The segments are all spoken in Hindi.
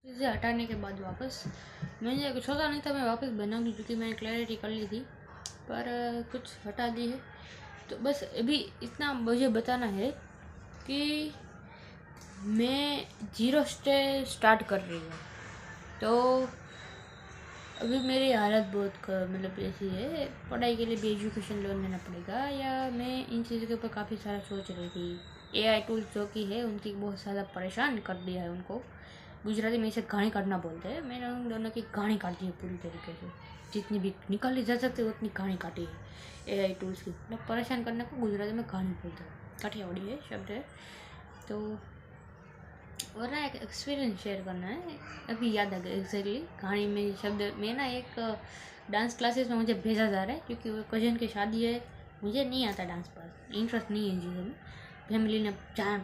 इसे हटाने के बाद वापस मैंने कुछ सोचा नहीं था मैं वापस बनाऊंगी क्योंकि मैंने क्लैरिटी कर ली थी, पर कुछ हटा दी है। तो बस अभी इतना मुझे बताना है कि मैं जीरो से स्टार्ट कर रही हूँ। तो अभी मेरी हालत बहुत मतलब ऐसी है, पढ़ाई के लिए भी एजुकेशन लोन लेना पड़ेगा, या मैं इन चीज़ों के ऊपर काफ़ी सारा सोच रही थी। एआई टूल्स जो कि है उनकी बहुत ज़्यादा परेशान कर दिया है उनको। गुजराती में इसे घाणी काटना बोलते हैं। मैंने उन दोनों की घाणी काटी है पूरी तरीके से, जितनी भी निकाली जा सकती है उतनी घाणी काटी है एआई टूल्स की। मतलब परेशान करने को गुजराती में घाणी बोलते हैं, काठियावाड़ी है शब्द है। तो और ना एक एक्सपीरियंस शेयर करना है, अभी याद आ गया एग्जैक्टली कहानी में शब्द में ना। एक डांस क्लासेस में मुझे भेजा जा रहा है क्योंकि वो कजन की शादी है। मुझे नहीं आता डांस पर, इंटरेस्ट नहीं है चीज़ों में। फैमिली ने जहाँ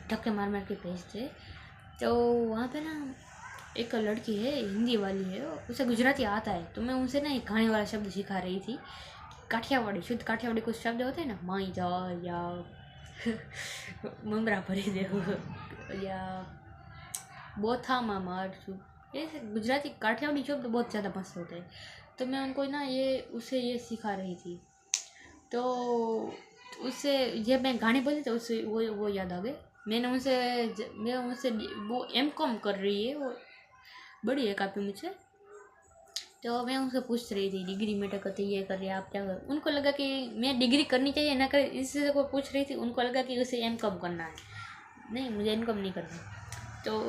धक्के मार मार के भेजते। तो वहाँ पे ना एक लड़की है, हिंदी वाली है, उसे गुजराती आता है। तो मैं उनसे ना एक कहानी वाला शब्द सिखा रही थी। काठियावाड़ी, शुद्ध काठियावाड़ी कुछ शब्द होते हैं ना, माई जा या ममरा भरी देव या बोथामा मारचू, ये गुजराती काठियावाड़ी शब्द बहुत ज़्यादा मस्त होते हैं। तो मैं उनको ना उसे ये सिखा रही थी। तो उससे ये मैं गाने बोली तो उससे वो याद आ गए। मैं उनसे वो M.Com कर रही है, वो बड़ी है काफ़ी मुझसे। तो मैं उनसे पूछ रही थी डिग्री में करते ये कर रही है आप क्या कर। उनको लगा कि मैं डिग्री करनी चाहिए ना कर, इससे को पूछ रही थी। उनको लगा कि उसे M.Com करना है। नहीं, मुझे M.Com नहीं करना। तो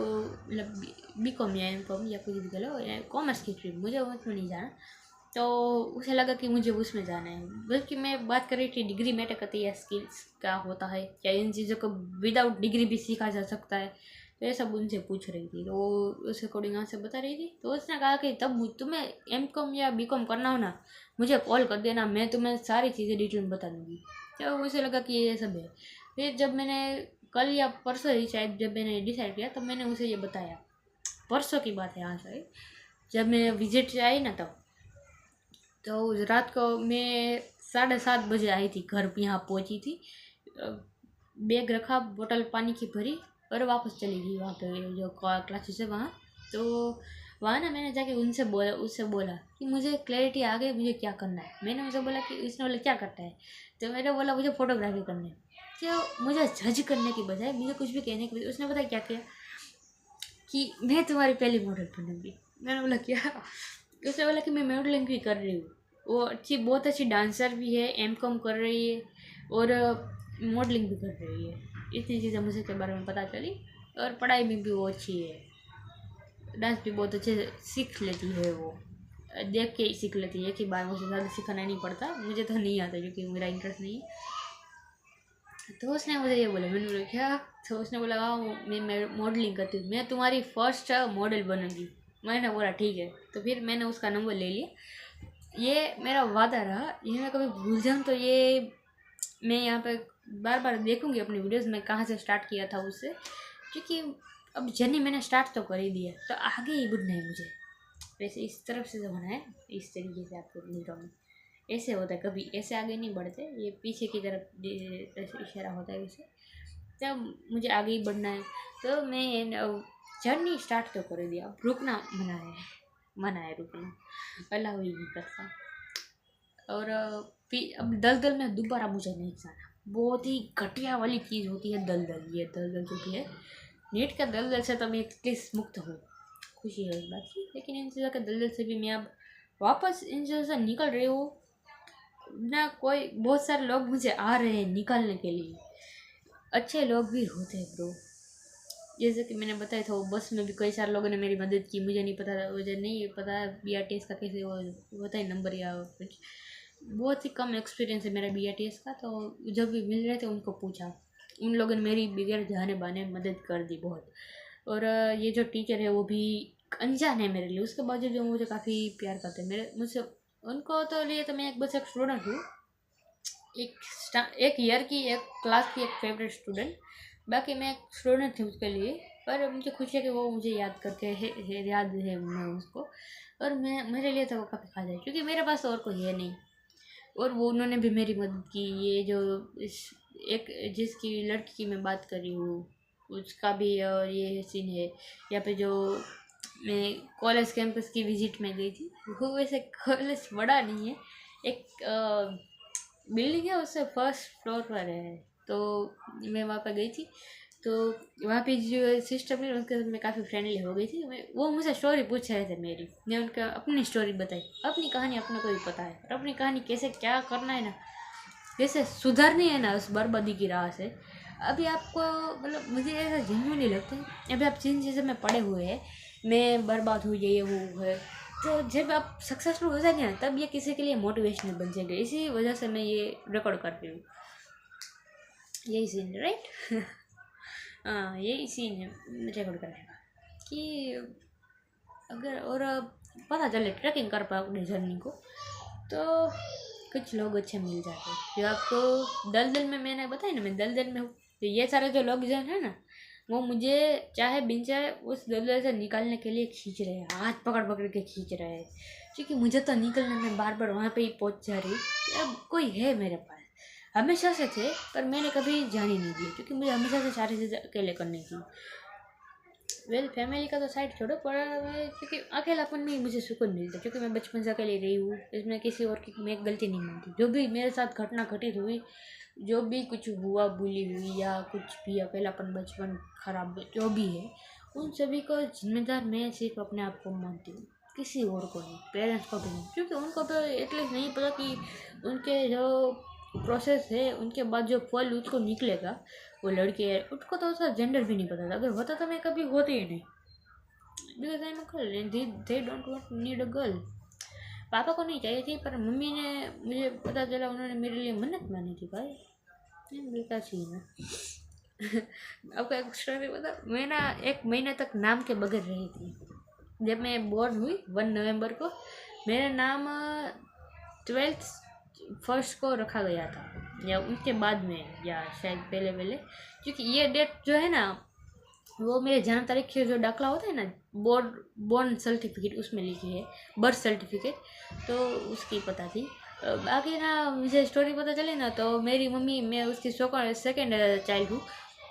मतलब B.Com या M.Com या कुछ भी करो, कॉमर्स की स्ट्रीम, मुझे उसमें नहीं जाना। तो उसे लगा कि मुझे उसमें जाना है। बल्कि मैं बात कर रही थी डिग्री मैटर करती है, स्किल्स क्या होता है, क्या इन चीज़ों को विदाउट डिग्री भी सीखा जा सकता है। तो ये सब उनसे पूछ रही थी। तो उस अकॉर्डिंग यहाँ से बता रही थी। तो उसने कहा कि तब तुम्हें M.Com या B.Com करना हो ना, मुझे कॉल कर देना, मैं तुम्हें सारी चीज़ें डिटेल में बता दूँगी। तो उसे लगा कि ये सब है। फिर जब मैंने कल या परसों ही शायद जब मैंने डिसाइड किया, तब मैंने उसे ये बताया। परसों की बात है हाँ शायद, जब मैं विजिट से आई ना तब। तो रात को मैं 7:30 बजे आई थी घर, यहाँ पहुँची थी। बैग रखा, बोतल पानी की भरी और वापस चली गई वहाँ पे जो क्लासेस है वहाँ। तो वहाँ ना मैंने जाके उससे बोला कि मुझे क्लैरिटी आ गई, मुझे क्या करना है। मैंने उसे बोला कि उसने बोला क्या करता है। तो मैंने बोला मुझे फ़ोटोग्राफी करनी है। तो मुझे जज करने की बजाय, मुझे कुछ भी कहने की बजाय, उसने पता क्या किया कि मैं तुम्हारी पहली मॉडल बनूंगी। मैंने बोला क्या। उसने बोला कि मैं मॉडलिंग भी कर रही हूँ। वो बहुत अच्छी डांसर भी है, M.Com कर रही है और मॉडलिंग भी कर रही है। इतनी चीज़ें मुझे के बारे में पता चली। और पढ़ाई में भी वो अच्छी है, डांस भी बहुत अच्छे से सीख लेती है। वो देख के ही सीख लेती है, एक ही बार मुझे ज़्यादा सिखाना नहीं पड़ता। मुझे तो नहीं आता क्योंकि मेरा इंटरेस्ट नहीं है। तो उसने मुझे ये बोला, मैंने बोला क्या। तो उसने बोला हाँ मैं मॉडलिंग करती हूँ, मैं तुम्हारी फर्स्ट मॉडल बनूंगी। मैंने बोला ठीक है। तो फिर मैंने उसका नंबर ले लिया। ये मेरा वादा रहा, ये मैं कभी भूल जाऊँ तो ये मैं यहाँ पे बार बार देखूँगी अपनी वीडियोस में कहाँ से स्टार्ट किया था उससे। क्योंकि अब जर्नी मैंने स्टार्ट तो कर ही दिया, तो आगे ही बढ़ना है मुझे। वैसे इस तरफ से जब होना है, इस तरीके से आपको मिल रहा हूँ। ऐसे होता है, कभी ऐसे आगे नहीं बढ़ते, ये पीछे की तरफ ऐसे इशारा होता है वैसे। तब मुझे आगे ही बढ़ना है। तो मैं जर्नी स्टार्ट तो कर दिया, अब रुकना मना है रुकना, अलाउ ही नहीं करता। और अब दलदल में दोबारा मुझे नहीं जाना। बहुत ही घटिया वाली चीज़ होती है दलदल। ये दलदल जो भी है, नेट का दलदल से तो मैं एटलीस्ट मुक्त हूँ, खुशी है इस बात की। लेकिन इन चीज़ों के दलदल से भी मैं अब वापस इन चीज़ों से निकल रही हूँ ना। कोई बहुत सारे लोग मुझे आ रहे हैं निकालने के लिए, अच्छे लोग भी होते हैं ब्रो। जैसे कि मैंने बताया था, वो बस में भी कई सारे लोगों ने मेरी मदद की। मुझे नहीं पता BRTS का कैसे वो होता है नंबर या कुछ। बहुत ही कम एक्सपीरियंस है मेरा BRTS का। तो जब भी मिल रहे थे उनको पूछा, उन लोगों ने मेरी बगैर जाने बाने मदद कर दी बहुत। और ये जो टीचर है वो भी अनजान है मेरे लिए, उसके बावजूद जो मुझे काफ़ी प्यार करते हैं मेरे मुझसे। उनको तो लिए तो मैं बस एक स्टूडेंट हूँ, एक ईयर की, एक क्लास की, एक फेवरेट स्टूडेंट। बाकी मैं एक स्टूडेंट थी उसके लिए। पर मुझे खुशी है कि वो मुझे याद करके याद है मैं उसको। और मैं मेरे लिए तो वो काफ़ी खास है क्योंकि मेरे पास और कोई है नहीं। और वो उन्होंने भी मेरी मदद की। ये जो इस एक जिसकी लड़की की मैं बात कर रही हूँ उसका भी और ये सीन है। यहाँ पे जो मैं कॉलेज कैंपस की विजिट में गई थी। वो वैसे कॉलेज बड़ा नहीं है, एक बिल्डिंग है, उससे फर्स्ट फ्लोर पर है। तो मैं वहाँ पर गई थी, तो वहाँ पे जो सिस्टर है उनके साथ मैं काफ़ी फ्रेंडली हो गई थी। वो मुझे स्टोरी पूछ रहे थे मेरी, मैं उनका अपनी स्टोरी बताई। अपनी कहानी अपने को ही पता है, और अपनी कहानी कैसे क्या करना है ना, कैसे सुधरनी है ना उस बर्बादी की राह से। अभी आपको मतलब मुझे ऐसा जेन्युइनली लगता है, अभी आप जिन चीज़ों में पड़े हुए हैं, मैं बर्बाद हुई ये वो है, तो जब आप सक्सेसफुल हो जाएंगे ना, तब ये किसी के लिए मोटिवेशनल बन जाएंगे। इसी वजह से मैं ये रिकॉर्ड कर रही हूँ। यही सीन है, राइट? हाँ, यही सीन है रिकॉर्ड करने का, कि अगर और पता चले ट्रैकिंग कर पाओ अपनी जर्नी को, तो कुछ लोग अच्छे मिल जाते हैं जो आपको दलदल में, मैंने बताया ना मैं दलदल में हूँ, तो ये सारे जो लोग जो है ना, वो मुझे चाहे बिन चाहे उस दलदल से निकालने के लिए खींच रहे हैं, हाथ पकड़ पकड़ के खींच रहे हैं। क्योंकि मुझे तो निकलने में बार बार वहाँ पे ही पहुँच जा रही, अब कोई है मेरे पास। हमेशा से थे, पर मैंने कभी जाने नहीं दिया, क्योंकि मुझे हमेशा से सारी चीज़ें अकेले करनी थी। वेल फैमिली का तो साइड छोड़ो, पर क्योंकि अकेलापन में ही मुझे सुकून मिलता है, क्योंकि मैं बचपन से अकेले रही हूँ। इसमें किसी और की मैं गलती नहीं मानती। जो भी मेरे साथ घटना घटित हुई, जो भी कुछ हुआ, बुली हुई या कुछ भी, अकेलापन, बचपन खराब जो भी है, उन सभी को जिम्मेदार मैं सिर्फ अपने आप को मानती हूँ, किसी और को नहीं, पेरेंट्स को भी नहीं। क्योंकि उनको तो एटलीस्ट नहीं पता कि उनके जो प्रोसेस है, उनके बाद जो फल उसको निकलेगा, वो लड़के है, उसको तो उसका जेंडर भी नहीं पता था। अगर होता तो मैं कभी होती ही नहीं, because I am a girl and they don't want need a girl. पापा को नहीं चाहिए थी, पर मम्मी ने, मुझे पता चला, उन्होंने मेरे लिए मन्नत मानी थी भाई। बेकार सीन है। आपको एक स्टोरी बता, मैं ना 1 महीने तक नाम के बगैर रही थी। जब मैं बोर्न हुई 1 नवंबर को, मेरा नाम 12th फर्स्ट को रखा गया था, या उसके बाद में, या शायद पहले पहले, क्योंकि ये डेट जो है ना, वो मेरे जन्म तारीख से जो दाखला होता है ना, बोर्न सर्टिफिकेट, उसमें लिखी है, बर्थ सर्टिफिकेट, तो उसकी पता थी। बाकी ना मुझे स्टोरी पता चली ना, तो मेरी मम्मी, मैं उसकी सेकेंड चाइल्ड हूँ।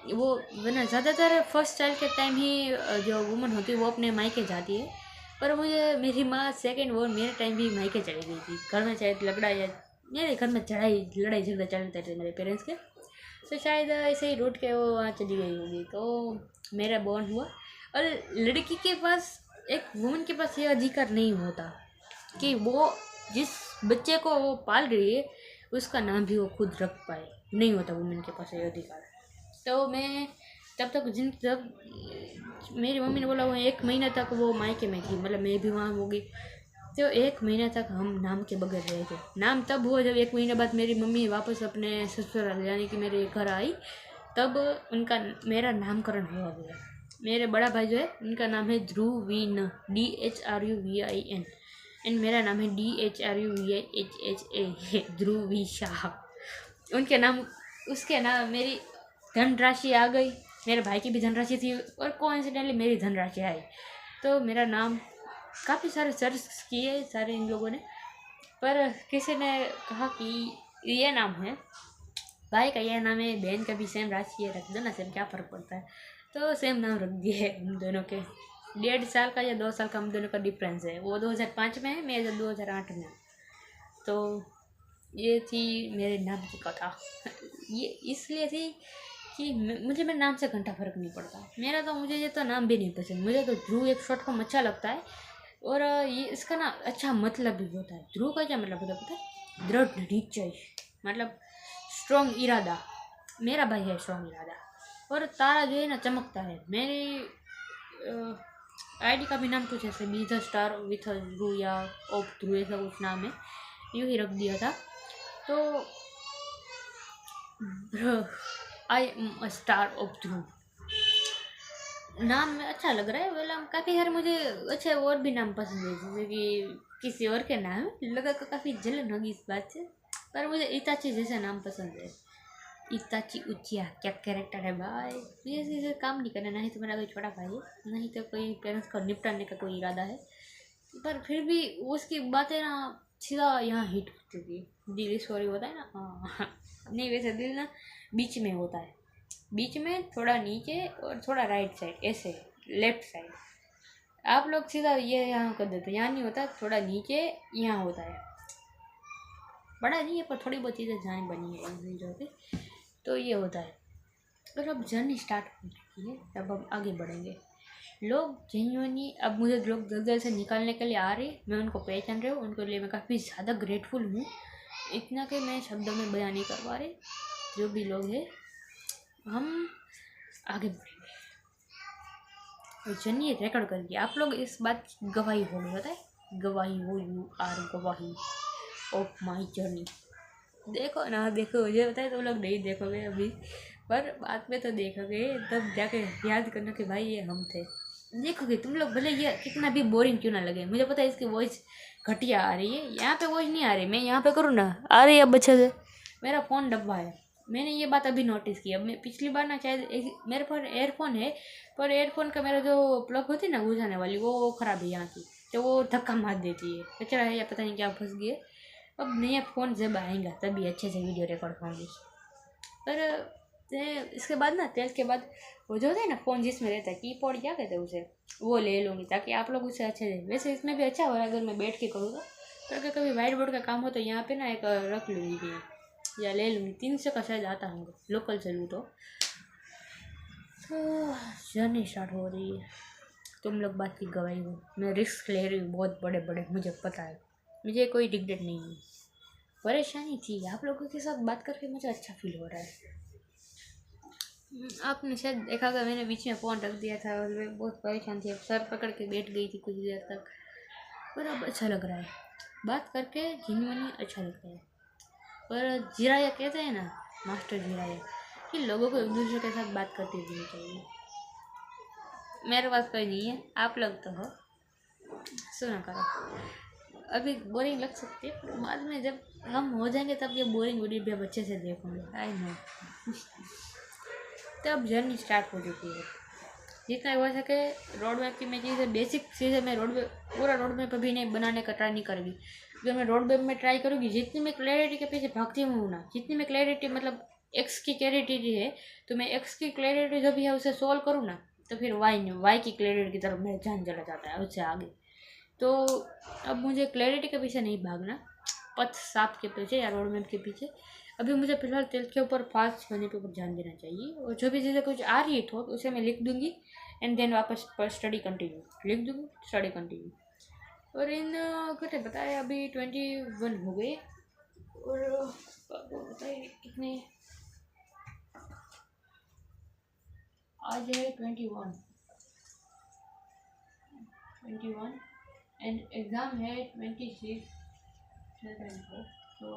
वो वरना ज़्यादातर फर्स्ट चाइल्ड के टाइम ही जो वुमन होती है वो अपने मायके जाती है, पर मुझे मेरी माँ सेकेंड वो मेरे टाइम भी मायके चली गई थी। घर में शायद लड़ाई, या मेरे घर में लड़ाई झगड़ा चलते थे मेरे पेरेंट्स के, तो शायद ऐसे ही रूट के वो वहाँ चली गई होगी, तो मेरा बॉर्न हुआ। और लड़की के पास, एक वुमन के पास ये अधिकार नहीं होता कि वो जिस बच्चे को वो पाल रही है उसका नाम भी वो खुद रख पाए, नहीं होता वुमेन के पास ये अधिकार। तो मैं तब तक जब मेरी मम्मी ने बोला, वो 1 महीने तक वो मायके में थी, मतलब मैं भी वहाँ होगी, तो 1 महीने तक हम नाम के बगैर रहे थे। नाम तब हुआ जब 1 महीने बाद मेरी मम्मी वापस अपने ससुराल यानी कि मेरे घर आई, तब उनका मेरा नामकरण हुआ गया। मेरे बड़ा भाई जो है, उनका नाम है ध्रुवीन, DHRUVIN, एंड मेरा नाम है DHRUVIHHA, ध्रुवी शाह। उनके नाम, उसके नाम मेरी धनराशि आ गई, मेरे भाई की भी धनराशि थी, और कोइंसिडेंटली मेरी धनराशि आई। तो मेरा नाम काफ़ी सारे सर्च किए सारे इन लोगों ने, पर किसी ने कहा कि ये नाम है, भाई का ये नाम है, बहन का भी सेम राशि है, रख दो ना, सेम क्या फ़र्क पड़ता है। तो सेम नाम रख दिए हम दोनों के। 1.5 साल का या 2 साल का हम दोनों का डिफरेंस है। वो 2005 में है, मैं 2008 में। तो ये थी मेरे नाम की कथा। ये इसलिए थी कि मुझे मेरे नाम से घंटा फर्क नहीं पड़ता। मेरा तो, मुझे ये तो नाम भी नहीं पसंद। मुझे तो ध्रुव एक शॉर्ट फॉर्म अच्छा लगता है, और ये इसका ना अच्छा मतलब भी होता है। ध्रुव का क्या मतलब होता है पता है? दृढ़ निश्चय, मतलब स्ट्रॉन्ग इरादा। मेरा भाई है स्ट्रॉन्ग इरादा। और तारा जो है ना, चमकता है। मेरी आईडी का भी नाम कुछ ऐसे बी द स्टार विथ ध्रुव या ऑफ ध्रुव, ऐसा कुछ नाम है, यूँ ही रख दिया था। तो I am a star of Dhruv नाम में अच्छा लग रहा है। वेल काफ़ी सारे मुझे अच्छे और भी नाम पसंद है, जैसे कि किसी और के नाम लगा को काफ़ी जलन होगी इस बात से, पर मुझे इताची जैसा नाम पसंद है। इताची उचिया क्या कैरेक्टर है भाई। मुझे इसे काम नहीं करना, नहीं तो मेरा कोई छोटा भाई है, नहीं तो कोई पेरेंट्स को निपटाने का कोई इरादा है, पर फिर भी उसकी बातें ना सीधा यहाँ हिट करती थी। दिल सॉरी होता है ना, हाँ नहीं वैसे दिल ना बीच में होता है, बीच में थोड़ा नीचे और थोड़ा राइट साइड, ऐसे लेफ्ट साइड। आप लोग सीधा ये यहाँ कर देते, यहाँ नहीं होता, थोड़ा नीचे यहाँ होता है, बड़ा नहीं है पर थोड़ी बहुत चीज़ें जहाँ बनी है जो कि, तो ये होता है। और अब जर्नी स्टार्ट हो चुकी है, तब अब आगे बढ़ेंगे। लोग जेन्युइनली अब मुझे लोग दलदल से निकालने के लिए आ रहे, मैं उनको पहचान रही हूँ, उनके लिए मैं काफ़ी ज़्यादा ग्रेटफुल हूँ। इतना कि मैं शब्दों में बयान नहीं कर पा रही। जो भी लोग हैं, हम आगे बढ़ेंगे और जर्नी रिकॉर्ड करेंगे। आप लोग इस बात की गवाही होगी, पता है, गवाही हो, यू आर गवाही ऑफ माई जर्नी। देखो ना, देखो, मुझे पता है तुम लोग नहीं देखोगे अभी, पर बाद में तो देखोगे, तब जाके याद करना कि भाई ये हम थे। देखोगे तुम लोग, भले ये कितना भी बोरिंग क्यों ना लगे। मुझे पता है इसकी वॉइस घटिया आ रही है, यहाँ पे वॉइस नहीं आ रही, मैं यहाँ पे करूँ ना, आ रही है अब अच्छे से। मेरा फ़ोन डब्बा है, मैंने ये बात अभी नोटिस की। अब मैं पिछली बार ना शायद मेरे पास एयरफोन है, पर एयरफोन का मेरा जो प्लग होती है ना घुसाने वाली, वो ख़राब है यहाँ की, तो वो धक्का मार देती है, कचरा है या पता नहीं क्या फंस गई है। अब नया फ़ोन जब आएगा तभी अच्छे से वीडियो रिकॉर्ड होंगी। पर इसके बाद ना, 12th के बाद वो जो होता है ना फ़ोन जिसमें रहता है कीपैड, क्या कहते हैं उसे, वो ले लूँगी, ताकि आप लोग उससे अच्छे से। वैसे इसमें भी अच्छा हो अगर मैं बैठ के करूँगा, तो अगर कभी वाइट बोर्ड का काम हो तो यहाँ पे ना एक रख लूँगी या ले लूँगी। 300 का शायद आता होंगे, लोकल से लूँ तो जर्नी स्टार्ट हो रही है। तुम लोग बात की गवाही हो, मैं रिस्क ले रही हूँ बहुत बड़े बड़े, मुझे पता है, मुझे कोई रिग्रेट नहीं है। परेशानी थी, आप लोगों के साथ बात करके मुझे अच्छा फील हो रहा है। आपने शायद देखा था, मैंने बीच में फ़ोन रख दिया था और मैं बहुत परेशान थी, अब सर पकड़ के बैठ गई थी कुछ देर तक, पर अब अच्छा लग रहा है, बात करके जेन्युइनली अच्छा लगता है। पर जीराया कहते हैं ना, मास्टर जीराया, कि लोगों को एक दूसरे के साथ बात करती रहनी चाहिए। मेरे पास कोई नहीं है, आप लोग तो हो, सुना करो। अभी बोरिंग लग सकती है, पर बाद में जब हम हो जाएंगे तब ये बोरिंग वीडियो भी अब अच्छे से देखूँगे, आई नो। तब जर्नी स्टार्ट हो चुकी है। जितना हो सके रोड मैप की मैं चीज़ें, बेसिक चीज़ें मैं पूरा रोड मैप अभी नहीं बनाने का ट्राई नहीं करूँगी। अगर मैं रोड मैप में ट्राई करूँगी, जितनी मैं क्लैरिटी के पीछे भागती हूँ ना, जितनी मैं क्लैरिटी मतलब एक्स की क्लैरिटी है, तो मैं एक्स की क्लैरिटी जो भी है उसे सोल्व करूँ ना, तो फिर वाई की क्लैरिटी की तरफ मेरा ध्यान चला जाता है उससे आगे। तो अब मुझे क्लैरिटी के पीछे नहीं भागना, पथ साफ के पीछे या रोड मैप के पीछे। अभी मुझे फिलहाल तेल के ऊपर फास्ट होने पे ऊपर ध्यान देना चाहिए, और जो भी चीज़ें कुछ आ रही है थॉट उसे मैं लिख दूँगी, एंड देन वापस पर स्टडी कंटिन्यू लिख दूँगी, स्टडी कंटिन्यू। और इन घटे बताए अभी 21 हो गए, और बताइए कितने आज है 21 एंड एग्ज़ाम है 26 को, तो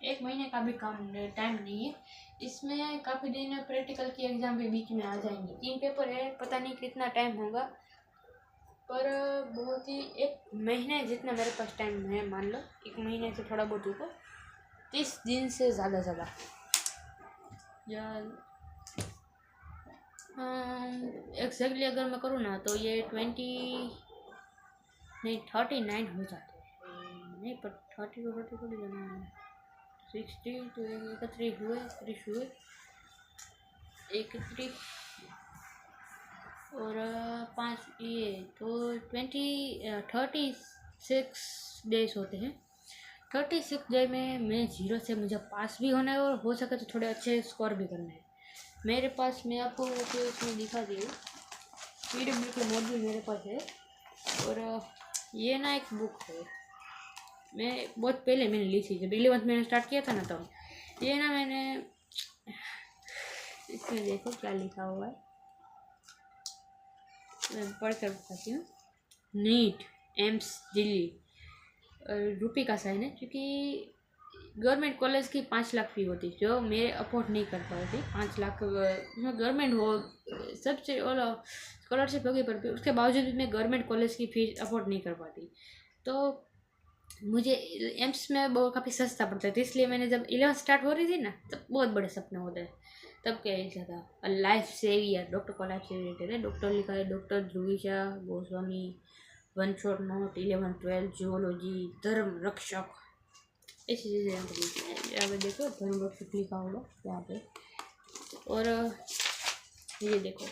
1 महीने का भी टाइम नहीं है। इसमें काफ़ी दिन प्रैक्टिकल की एग्ज़ाम भी बीच में आ जाएंगे, 3 पेपर है, पता नहीं कितना टाइम होगा, पर बहुत ही 1 महीने जितना मेरे पास टाइम है, मान लो 1 महीने से थोड़ा बहुत ऊपर, 30 दिन से ज़्यादा या एग्जैक्टली अगर मैं करूँ ना, तो ये 39 हो जाते हैं, नहीं पर 30 को 40 थोड़ी जाना है, 60 तो 31 हुए, 31 और 5 ये तो 36 डेज होते हैं। 36 डे में मैं 0 से मुझे पास भी होना है, और हो सके तो थोड़े अच्छे स्कोर भी करना है। मेरे पास, मैं आपको इसमें दिखा दी हूँ, PW के मॉड्यूल मेरे पास है, और ये ना एक बुक है, मैं बहुत पहले मैंने ली थी, जब 11th मैंने स्टार्ट किया था ना, तब ये ना मैंने, इसमें देखो क्या लिखा हुआ है, मैं पढ़ कर बताती हूँ। नीट एम्स दिल्ली रुपये का साइन है, क्योंकि गवर्नमेंट कॉलेज की 5 लाख फी होती, जो मैं अफोर्ड नहीं कर पाती। 5 लाख गवर्नमेंट हो, सबसे और स्कॉलरशिप होगी, पर उसके बावजूद भी मैं गवर्नमेंट कॉलेज की फीस अफोर्ड नहीं कर पाती। तो मुझे एम्स में वो काफ़ी सस्ता पड़ता है, तो इसलिए मैंने जब 11th स्टार्ट हो रही थी ना, तब बहुत बड़े सपने होते हैं। तब क्या लिखा था, लाइफ सेवियर, डॉक्टर को लाइफ सेवियर है, डॉक्टर लिखा है doctor Dhruvisha Goswami, 1 shot note 11-12 zoology, धर्म रक्षक, ऐसी चीज़ें यहाँ पर लिखी है। यहाँ पे देखो धर्म रक्षक लिखा होगा यहाँ पे, और ये देखो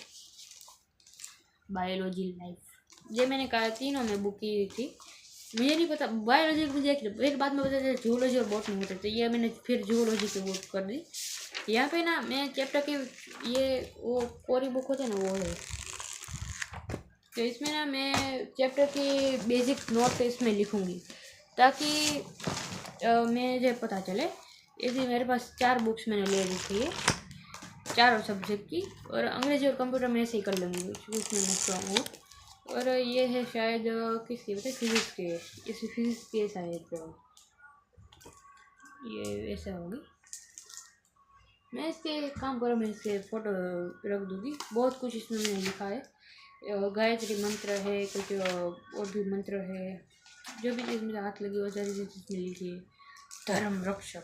बायोलॉजी लाइफ, ये मैंने कहा तीनों में बुक की थी। मुझे नहीं पता बायोलॉजी मुझे एक बाद में पता चला जूलॉजी और बॉटनी होते, तो ये मैंने फिर जूलॉजी की बुक कर दी। यहाँ पे ना मैं चैप्टर के ये वो कोरी बुक होते हैं ना वो है, तो इसमें ना मैं चैप्टर की बेसिक नोट इसमें लिखूँगी ताकि मुझे पता चले। इसलिए मेरे पास 4 बुक्स मैंने ले रखी है चारों सब्जेक्ट की, और अंग्रेजी और कंप्यूटर में ऐसे ही कर लूँगी उसमें मैं स्ट्रॉन्ग हूँ। और ये है शायद किसकी बताए फिजिक्स के, इस फिजिक्स के शायद ये ऐसा होगी। मैं इसके काम करूँ, मैं इसके फ़ोटो रख दूँगी। बहुत कुछ इसमें मैंने लिखा है, गायत्री मंत्र है, कुछ और भी मंत्र है, जो भी चीज़ मेरे हाथ लगी वो सारी चीज़ लिखी है। धर्म रक्षक,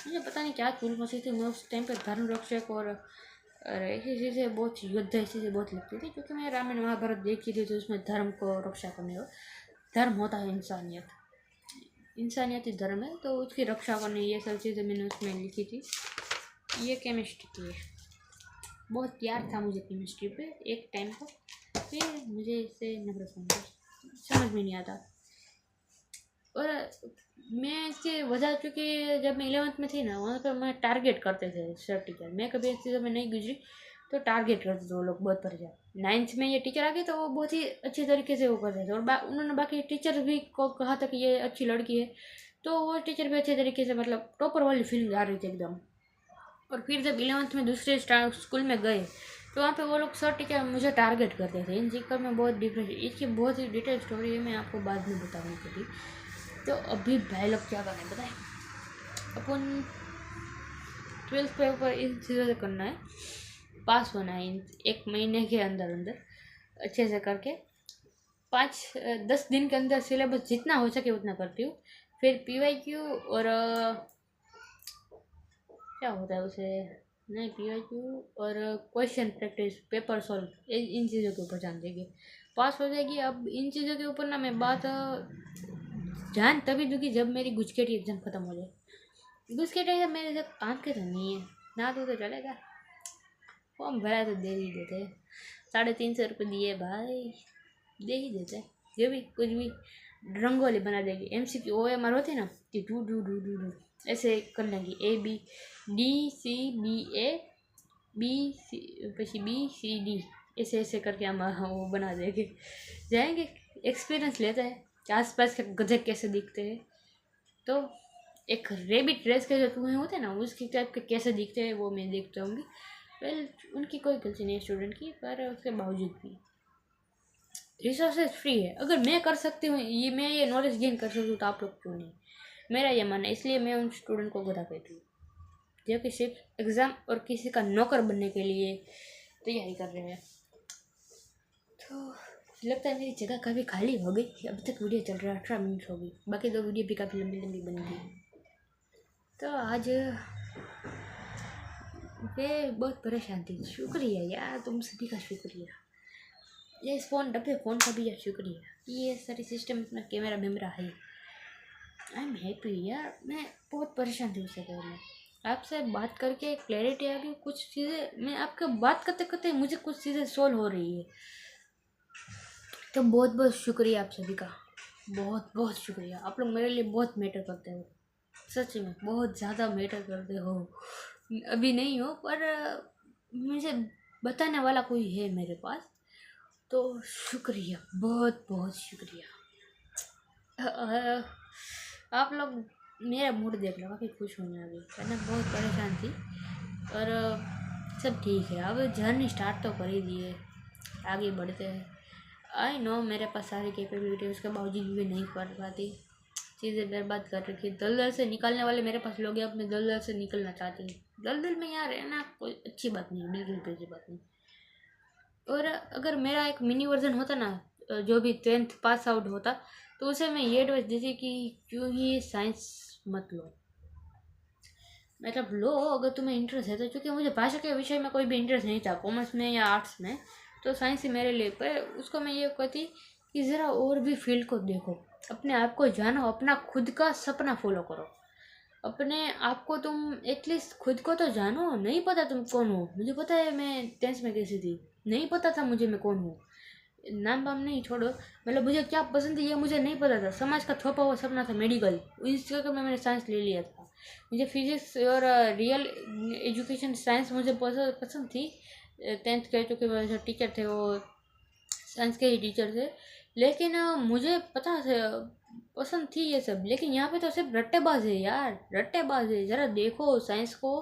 मुझे पता नहीं क्या फूल मसी थी, मैं उस टाइम पे धर्म रक्षक और ऐसी चीज़ें बहुत युद्ध ऐसी चीज़ें बहुत लगती थी, क्योंकि मैं रामायण महाभारत देखी थी, तो उसमें धर्म को रक्षा करने का धर्म होता है, इंसानियत, इंसानियत ही धर्म है, तो उसकी रक्षा करने ये सब चीज़ें मैंने उसमें लिखी थी। ये केमिस्ट्री की है, बहुत प्यार था मुझे केमिस्ट्री पे एक टाइम पर, फिर मुझे इससे नफरत समझ में नहीं आता। और मैं इसकी वजह चूँकि जब मैं 11th में थी ना, वहाँ पर मैं टारगेट करते थे सर टीचर, मैं कभी ऐसी चीज़ों में नहीं गुजरी तो टारगेट करते थे वो लोग बहुत परेशान। 9th में ये टीचर आ गए तो वो बहुत ही अच्छे तरीके से वो करते थे, और उन्होंने बाकी टीचर भी को कहा था कि ये अच्छी लड़की है, तो वो टीचर भी अच्छे तरीके से मतलब टॉपर वाली फीलिंग आ रही थी एकदम। और फिर जब 11th में दूसरे स्कूल में गए तो वहाँ पे वो लोग सर टीचर मुझे टारगेट करते थे, इन चीज़ में बहुत डिफरेंस, इसकी बहुत ही डिटेल स्टोरी है, मैं आपको बाद में बताऊँगी कभी। तो अभी भाई लोग क्या करना है पता है, अपन 12th पेपर इन चीज़ों से करना है, पास होना है इन 1 महीने के अंदर अंदर अच्छे से करके, 5-10 दिन के अंदर सिलेबस जितना हो सके उतना करती हूँ। फिर PYQ और क्या होता है उसे, नहीं PYQ और क्वेश्चन प्रैक्टिस पेपर सॉल्व, इन चीज़ों के ऊपर ध्यान देंगे, पास हो जाएगी। अब इन चीज़ों के ऊपर ना मैं बात ध्यान तभी दूँगी जब मेरी गुजकेटी एग्ज़ाम ख़त्म हो जाए। गुजकेटी एग्ज़ाम मेरे से काम के तो नहीं है ना, तो चलेगा, फॉर्म भरा तो दे ही देते, 350 रुपये दिए भाई, दे ही देते, जो भी कुछ भी रंगोली बना देगी। MCQ OMR होते हैं ना, कि do do do do do ऐसे कर लेंगी, ABCDA BCD ऐसे ऐसे करके हम वो बना देंगे, जाएंगे एक्सपीरियंस लेते हैं कि आसपास के गधे कैसे दिखते हैं। तो एक रेबिट ड्रेस के जो चूहे होते हैं ना, उसकी टाइप के कैसे दिखते हैं वो मैं देखता हूँगी। वेल उनकी कोई गलती नहीं है स्टूडेंट की, पर उसके बावजूद भी रिसोर्सेज फ्री है, अगर मैं कर सकती हूँ ये, मैं ये नॉलेज गेन कर सकती हूँ, तो आप लोग क्यों नहीं, मेरा ये मानना है। इसलिए मैं उन स्टूडेंट को गधा कहती हूँ जो कि सिर्फ एग्ज़ाम और किसी का नौकर बनने के लिए तैयारी कर रहे हैं। तो लगता है मेरी जगह काफ़ी खाली हो गई, अभी तक वीडियो चल रहा है 18 मिनट हो गई, बाकी 2 वीडियो भी काफ़ी लंबी लंबी बन गई। तो आज मैं बहुत परेशान थी, शुक्रिया यार तुम सभी का, शुक्रिया ये इस डब्बे फ़ोन का भी यार शुक्रिया, ये सारी सिस्टम अपना कैमरा वैमरा है। आई एम हैप्पी यार, मैं बहुत परेशान थी उससे पहले, आपसे बात करके क्लैरिटी आ गई, कुछ चीज़ें मैं आपके बात करते करते मुझे कुछ चीज़ें सोल्व हो रही है। तो बहुत बहुत शुक्रिया आप सभी का, बहुत बहुत शुक्रिया, आप लोग मेरे लिए बहुत मैटर करते हो, सच में बहुत ज़्यादा मैटर करते हो। अभी नहीं हो पर मुझे बताने वाला कोई है मेरे पास, तो शुक्रिया, बहुत बहुत शुक्रिया। आप लोग मेरा मूड देख लो, काफ़ी खुश होने अभी, वरना बहुत परेशान थी। और सब ठीक है, अब जर्नी स्टार्ट तो कर ही दिए, आगे बढ़ते हैं। आई नो मेरे पास सारी कैपेबिलिटी, उसके बावजूद भी नहीं कर पाती, चीज़ें बर्बाद कर रखी है। दलदल से निकलने वाले मेरे पास लोग हैं, अपने दलदल से निकलना चाहते हैं, दलदल में यार रहना कोई अच्छी बात नहीं, बिल्कुल भी अच्छी बात नहीं। और अगर मेरा एक मिनी वर्जन होता ना, जो भी 10th पास आउट होता, तो उसे मैं ये एडवाइस देती कि क्यों ही साइंस मत लो, मतलब लो अगर तुम्हें इंटरेस्ट है तो, क्योंकि मुझे भाषा के विषय में कोई भी इंटरेस्ट नहीं था, कॉमर्स में या आर्ट्स में, तो साइंस ही मेरे लिए। पर उसको मैं ये कहती कि ज़रा और भी फील्ड को देखो, अपने आप को जानो, अपना खुद का सपना फॉलो करो, अपने आप को तुम एटलीस्ट खुद को तो जानो। नहीं पता तुम कौन हो, मुझे पता है मैं 10th में कैसी थी, नहीं पता था मुझे मैं कौन हूँ, नाम वाम नहीं छोड़ो, मतलब मुझे क्या पसंद है ये मुझे नहीं पता था। समाज का छुपा हुआ सपना था मेडिकल, इस जगह में मैंने साइंस ले लिया था। मुझे फिजिक्स और रियल एजुकेशन साइंस मुझे पसंद थी। 10th के चूँकि मेरे जो टीचर थे वो साइंस के ही टीचर थे, लेकिन मुझे पता था पसंद थी ये सब। लेकिन यहाँ पे तो सिर्फ रट्टेबाज है यार, रट्टेबाज है। ज़रा देखो साइंस को,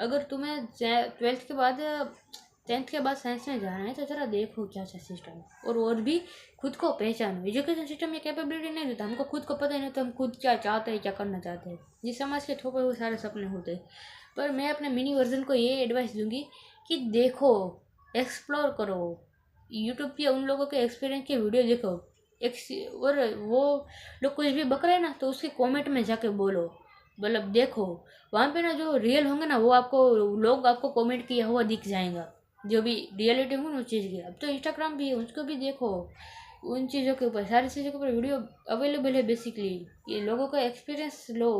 अगर तुम्हें 12th के बाद 10th के बाद साइंस में जाना है तो ज़रा देखो क्या क्या सिस्टम है, और भी खुद को पहचानो। एजुकेशन सिस्टम ये कैपेबिलिटी नहीं देता, हमको खुद को पता ही नहीं तो हम खुद क्या चाहते हैं, क्या करना चाहते हैं। जिस समाज के छुपे हुए सारे सपने होते हैं। पर मैं अपने मिनी वर्जन को ये एडवाइस दूंगी कि देखो, एक्सप्लोर करो, यूट्यूब पे उन लोगों के एक्सपीरियंस के वीडियो देखो। और वो लोग कुछ भी बक रहे हैं ना तो उसके कमेंट में जाके बोलो, मतलब देखो वहाँ पे ना जो रियल होंगे ना वो आपको लोग आपको कमेंट किया हुआ दिख जाएगा, जो भी रियलिटी होंगे ना उस चीज़ की। अब तो इंस्टाग्राम भी है, उसको भी देखो, उन चीज़ों के ऊपर सारी चीज़ों के ऊपर वीडियो अवेलेबल है। बेसिकली ये लोगों का एक्सपीरियंस लो।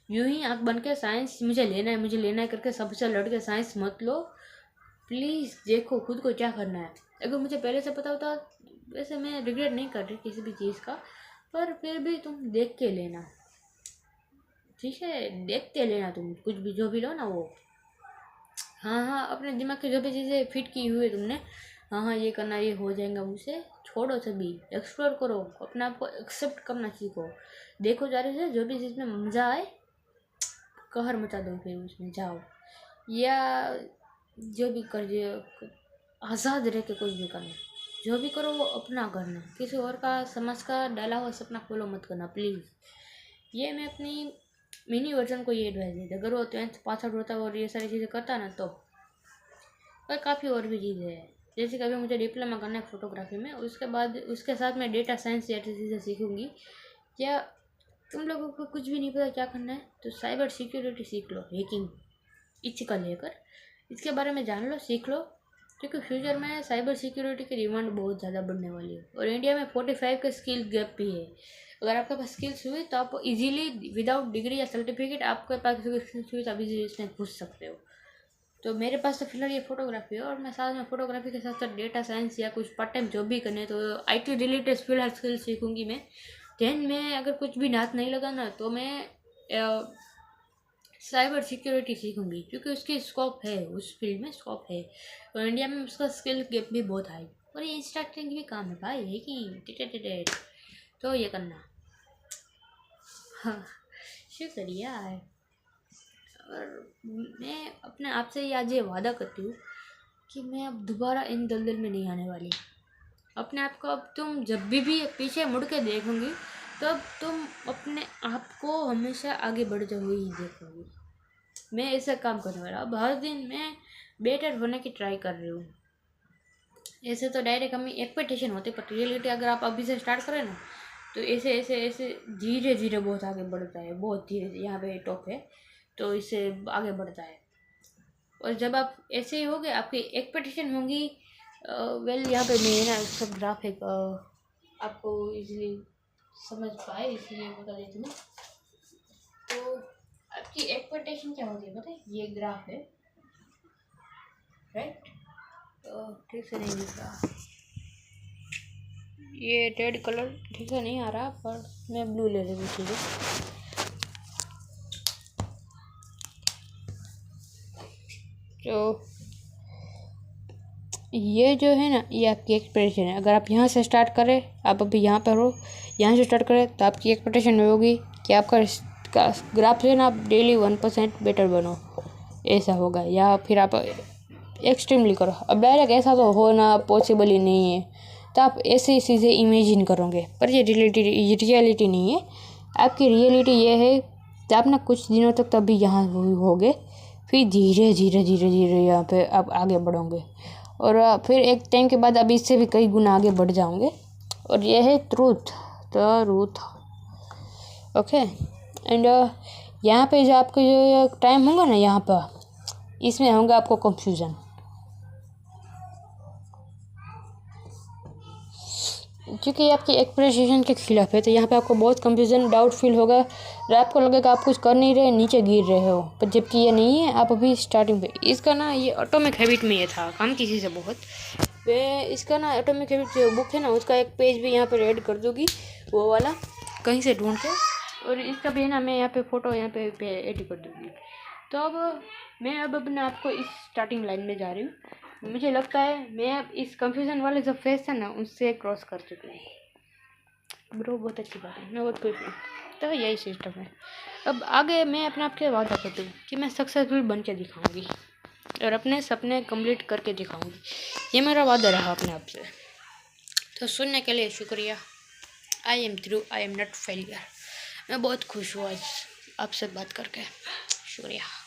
यूं ही आँख बन के साइंस मुझे लेना है करके सबसे लड़ के साइंस मत लो प्लीज़। देखो खुद को क्या करना है। अगर मुझे पहले से पता होता, वैसे मैं रिग्रेट नहीं कर रही किसी भी चीज़ का, पर फिर भी तुम देख के लेना, ठीक है? देखते लेना तुम कुछ भी जो भी लो ना वो। हाँ, अपने दिमाग की जो भी चीज़ें फिट की हुई है तुमने, हाँ ये करना, ये हो जाएगा मुझसे, छोड़ो सभी, एक्सप्लोर करो, अपने आप को एक्सेप्ट करना सीखो। देखो जा रहे से जो भी चीज़ में मज़ा आए कहर मचा दो, फिर उसमें जाओ, या जो भी कर आज़ाद रह के कुछ भी करना, जो भी करो वो अपना करना, किसी और का समाज का डाला हुआ सपना फॉलो मत करना प्लीज़। ये मैं अपनी मिनी वर्जन को ये एडवाइस देती। अगर वो 10th पास आउट होता और ये सारी चीज़ें करता ना तो। पर काफ़ी और भी चीज़ें हैं, जैसे कि अभी मुझे डिप्लोमा करना है फोटोग्राफी में, उसके बाद उसके साथ मैं डेटा साइंस जैसी चीज़ें सीखूँगी। या तुम लोगों को कुछ भी नहीं पता क्या करना है तो साइबर सिक्योरिटी सीख लो, हैकिंग इसका लेकर इसके बारे में जान लो, सीख लो, क्योंकि फ्यूचर में साइबर सिक्योरिटी की डिमांड बहुत ज़्यादा बढ़ने वाली है। और इंडिया में 45 का स्किल गैप भी है। अगर आपके पास स्किल्स हुई तो आप इजीली विदाउट डिग्री या सर्टिफिकेट आपके पास स्किल्स हुई तो आप इजीली इसमें घुस सकते हो। तो मेरे पास तो फिलहाल ये फोटोग्राफी है, और मैं साथ में फोटोग्राफी के साथ साथ डेटा साइंस या कुछ पार्ट टाइम जॉब भी करने, तो IT रिलेटेड फिलहाल स्किल सीखूंगी मैं। देन मैं अगर कुछ भी हाथ नहीं लगा ना तो मैं साइबर सिक्योरिटी सीखूंगी, क्योंकि उसकी स्कोप है, उस फील्ड में स्कोप है, और इंडिया में उसका स्किल गैप भी बहुत हाई। और ये इंस्ट्रक्टिंग भी काम है भाई, है कि तो ये करना। हाँ शुक्रिया। और मैं अपने आप से आज ये वादा करती हूँ कि मैं अब दोबारा इन दलदल में नहीं आने वाली। अपने आप को अब तुम जब भी पीछे मुड़ के देखोगी तब तुम अपने आप को हमेशा आगे बढ़ते हुए ही देखोगी। मैं ऐसा काम करने वाला, अब हर दिन मैं बेटर होने की ट्राई कर रही हूँ। ऐसे तो डायरेक्ट हमें एक्सपेक्टेशन होते, पर रियलिटी अगर आप अभी से स्टार्ट करें ना तो ऐसे ऐसे ऐसे धीरे धीरे बहुत आगे बढ़ता है, बहुत धीरे। यहाँ पे टॉप है तो इससे आगे बढ़ता है। और जब आप ऐसे ही होगे, आपकी एक्सपेक्टेशन होंगी, यहाँ पे मैं ना सब ग्राफ है आपको इजीली समझ पाए इसलिए बता देती हूँ। तो आपकी एक्सपेक्टेशन क्या होती है पता है? ये ग्राफ है, राइट? तो ठीक से नहीं दिख रहा, ये रेड कलर ठीक से नहीं आ रहा, पर मैं ब्लू ले रही हूँ चीज़ें। तो ये जो है ना, ये आपकी एक्सपेक्टेशन है। अगर आप यहाँ से स्टार्ट करें, आप अभी यहाँ पर हो, यहाँ से स्टार्ट करें तो आपकी एक्सपेक्टेशन होगी कि आपका ग्राफ जो है ना, आप डेली 1% बेटर बनो, ऐसा होगा। या फिर आप एक्सट्रीमली करो। अब डायरेक्ट ऐसा तो होना पॉसिबल ही नहीं है, तो आप ऐसे ही चीज़ें इमेजिन करोगे, पर ये रियलिटी नहीं है। आपकी रियलिटी ये है कि आप ना कुछ दिनों तक तभी यहाँ होगे, फिर धीरे धीरे धीरे धीरे यहाँ पे आप आगे बढ़ोगे, और फिर एक टाइम के बाद अब इससे भी कई गुना आगे बढ़ जाओगे। और ये है ट्रूथ, ओके। एंड यहाँ पे जो आपके जो टाइम होगा ना, यहाँ पर इसमें होगा आपको कंफ्यूजन, क्योंकि आपकी एक्सपेक्टेशन के खिलाफ है। तो यहाँ पे आपको बहुत कंफ्यूजन, डाउट फील होगा, और आपको लगेगा आप कुछ कर नहीं रहे, नीचे गिर रहे हो, पर जबकि ये नहीं है, आप अभी स्टार्टिंग पे। इसका ना ये ऑटोमिक हैबिट में ये था, काम किसी से बहुत मैं इसका ना एटॉमिक हैबिट जो बुक है ना उसका एक पेज भी यहाँ पर ऐड कर दूँगी, वो वाला कहीं से ढूंढ के, और इसका भी ना मैं यहाँ पे फ़ोटो यहाँ पे ऐड कर दूँगी। तो अब मैं अब अपने आपको इस स्टार्टिंग लाइन में जा रही हूँ। मुझे लगता है मैं अब इस कंफ्यूजन वाले जो फेस है ना उससे क्रॉस कर चुकी हूँ। ब्रो बहुत अच्छी बात है, मैं बहुत खुश हूँ। तो यही सिस्टम है। अब आगे मैं अपने आप के वादा करती हूँ कि मैं सक्सेसफुल बन के दिखाऊँगी और अपने सपने कंप्लीट करके दिखाऊँगी। ये मेरा वादा रहा अपने आप से। तो सुनने के लिए शुक्रिया। I am through, I am not failure. मैं बहुत खुश हूँ आज आपसे बात करके। शुक्रिया।